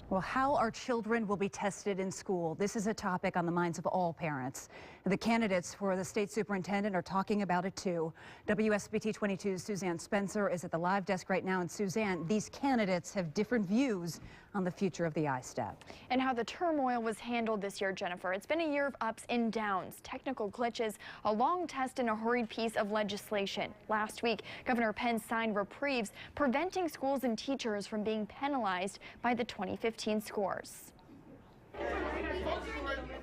Well, how our children will be tested in school. This is a topic on the minds of all parents. The candidates for the state superintendent are talking about it too. WSBT-22's Suzanne Spencer is at the live desk right now. And Suzanne, these candidates have different views on the future of the I-STEP. And how the turmoil was handled this year, Jennifer. It's been a year of ups and downs, technical glitches, a long test, and a hurried piece of legislation. Last week, Governor Pence signed reprieves preventing schools and teachers from being penalized by the 2015 scores.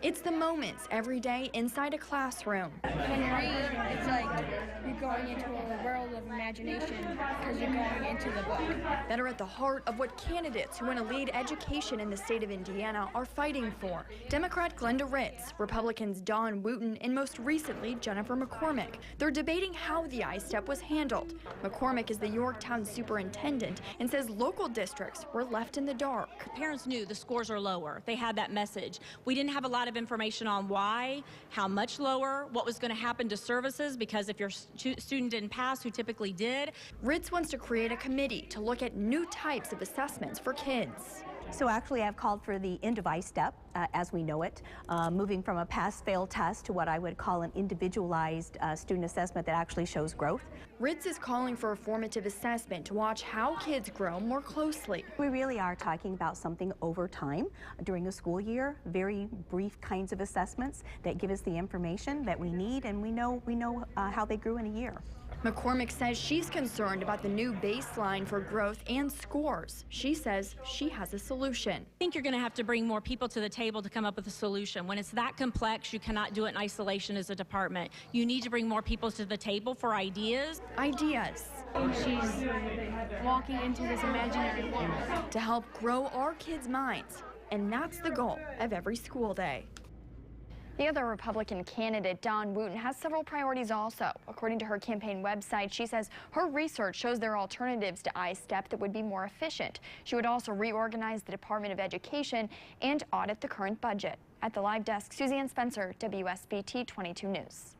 It's the moments every day inside a classroom. When you read, it's like you're going into a world of imagination because you're going into the book. That are at the heart of what candidates who want to lead education in the state of Indiana are fighting for. Democrat Glenda Ritz, Republicans Don Wooten, and most recently Jennifer McCormick. They're debating how the I-STEP was handled. McCormick is the Yorktown superintendent and says local districts were left in the dark. Parents knew the scores are lower. They had that message. We didn't have a lot of information on why, how much lower, what was going to happen to services, because if your student didn't pass, who typically did. Ritz wants to create a committee to look at new types of assessments for kids. So actually I've called for the end of I-STEP as we know it, moving from a pass-fail test to what I would call an individualized student assessment that actually shows growth. Ritz is calling for a formative assessment to watch how kids grow more closely. We really are talking about something over time during a school year, very brief kinds of assessments that give us the information that we need, and we know how they grew in a year. McCormick says she's concerned about the new baseline for growth and scores. She says she has a solution. I think you're going to have to bring more people to the table to come up with a solution. When it's that complex, you cannot do it in isolation as a department. You need to bring more people to the table for ideas. She's walking into this imaginary world To help grow our kids' minds. And that's the goal of every school day. The other Republican candidate, Don Wooten, has several priorities also. According to her campaign website, she says her research shows there are alternatives to I-STEP that would be more efficient. She would also reorganize the Department of Education and audit the current budget. At the live desk, Suzanne Spencer, WSBT 22 News.